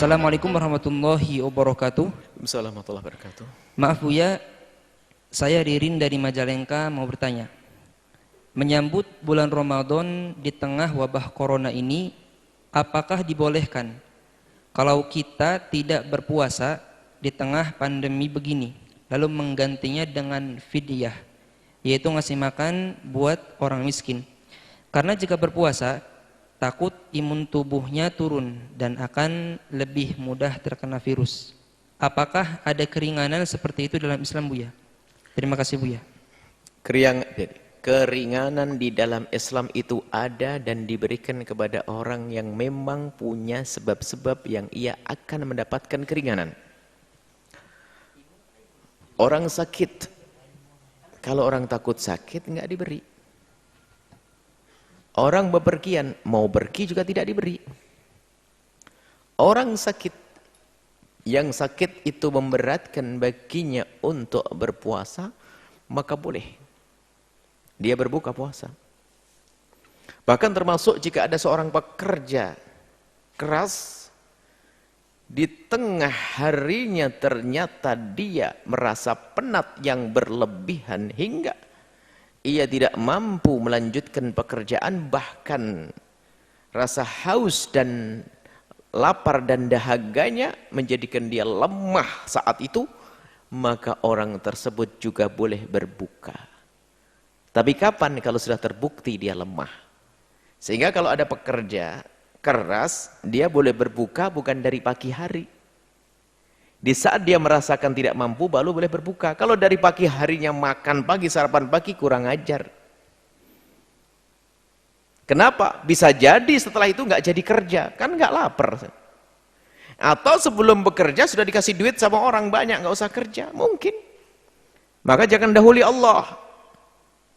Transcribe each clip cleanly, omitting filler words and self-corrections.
Assalamualaikum warahmatullahi wabarakatuh. Assalamualaikum warahmatullahi wabarakatuh. Maaf Buya, saya Ririn dari Majalengka mau bertanya. Menyambut bulan Ramadan di tengah wabah corona ini, apakah dibolehkan kalau kita tidak berpuasa di tengah pandemi begini, lalu menggantinya dengan fidyah, yaitu ngasih makan buat orang miskin? Karena jika berpuasa, takut imun tubuhnya turun dan akan lebih mudah terkena virus. Apakah ada keringanan seperti itu dalam Islam, Buya? Terima kasih, Buya. Keringanan di dalam Islam itu ada dan diberikan kepada orang yang memang punya sebab-sebab yang ia akan mendapatkan keringanan. Orang sakit, kalau orang takut sakit nggak diberi. Orang bepergian, mau pergi juga tidak diberi. Orang sakit, yang sakit itu memberatkan baginya untuk berpuasa, maka boleh dia berbuka puasa. Bahkan termasuk jika ada seorang pekerja keras, di tengah harinya ternyata dia merasa penat yang berlebihan hingga ia tidak mampu melanjutkan pekerjaan, bahkan rasa haus dan lapar dan dahaganya menjadikan dia lemah saat itu, maka orang tersebut juga boleh berbuka. Tapi kapan? Kalau sudah terbukti dia lemah. Sehingga kalau ada pekerja keras, dia boleh berbuka bukan dari pagi hari. Di saat dia merasakan tidak mampu, baru boleh berbuka. Kalau dari pagi harinya makan pagi, sarapan pagi, kurang ajar. Kenapa? Bisa jadi setelah itu nggak jadi kerja, kan nggak lapar. Atau sebelum bekerja sudah dikasih duit sama orang banyak, nggak usah kerja, mungkin. Maka jangan dahului Allah.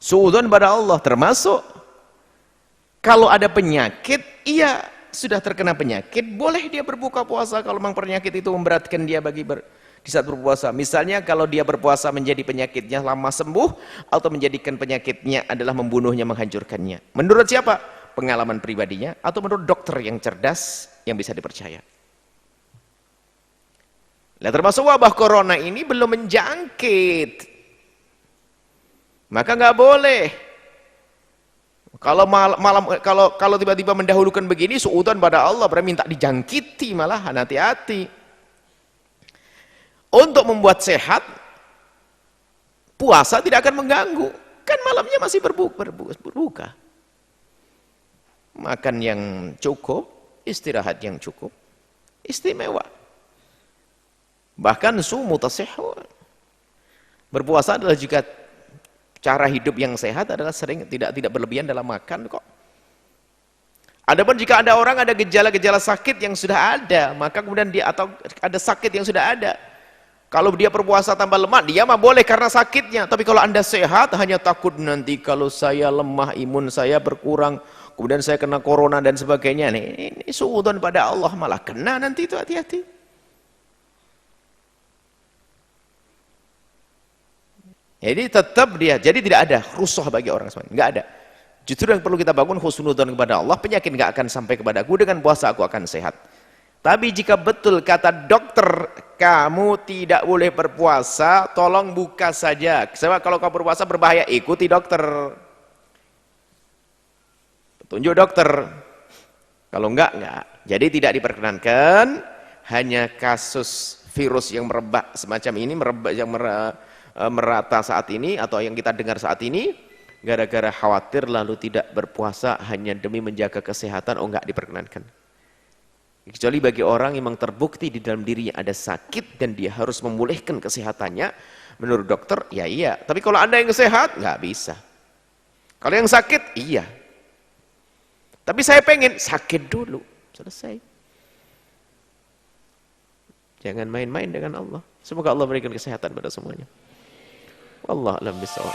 Suudzon pada Allah, termasuk kalau ada penyakit, iya. Sudah terkena penyakit, boleh dia berbuka puasa kalau memang penyakit itu memberatkan dia di saat berpuasa. Misalnya kalau dia berpuasa menjadi penyakitnya lama sembuh, atau menjadikan penyakitnya adalah membunuhnya, menghancurkannya. Menurut siapa? Pengalaman pribadinya, atau menurut dokter yang cerdas, yang bisa dipercaya. Nah, termasuk wabah corona ini belum menjangkit. Maka nggak boleh. Kalau kalau tiba-tiba mendahulukan begini, suudzon pada Allah, berarti minta dijangkiti, malahan hati-hati. Untuk membuat sehat, puasa tidak akan mengganggu. Kan malamnya masih berbuka. Makan yang cukup, istirahat yang cukup, istimewa. Bahkan sumu tasihhu. Berpuasa adalah juga cara hidup yang sehat, adalah sering tidak berlebihan dalam makan kok. Adapun jika ada orang ada gejala-gejala sakit yang sudah ada, maka kemudian dia, atau ada sakit yang sudah ada, kalau dia berpuasa tambah lemah, dia mah boleh karena sakitnya. Tapi kalau Anda sehat, hanya takut nanti kalau saya lemah, imun saya berkurang, kemudian saya kena corona dan sebagainya, ini suudzon pada Allah, malah kena nanti, itu hati-hati. Jadi tetap dia, jadi tidak ada rusuh bagi orang semuanya, nggak ada. Justru yang perlu kita bangun husnudzon kepada Allah, penyakit nggak akan sampai kepada aku, dengan puasa aku akan sehat. Tapi jika betul kata dokter, kamu tidak boleh berpuasa, tolong buka saja. Sebab kalau kamu berpuasa berbahaya, ikuti dokter. Petunjuk dokter. Kalau enggak. Jadi tidak diperkenankan, hanya kasus virus yang merebak semacam ini, merata saat ini, atau yang kita dengar saat ini, gara-gara khawatir lalu tidak berpuasa hanya demi menjaga kesehatan, enggak diperkenankan. Kecuali bagi orang yang memang terbukti di dalam dirinya ada sakit dan dia harus memulihkan kesehatannya, menurut dokter, ya iya. Tapi kalau Anda yang sehat, nggak bisa. Kalau yang sakit, iya. Tapi saya pengen sakit dulu, selesai. Jangan main-main dengan Allah. Semoga Allah berikan kesehatan pada semuanya. Wallahu a'lam bishawab.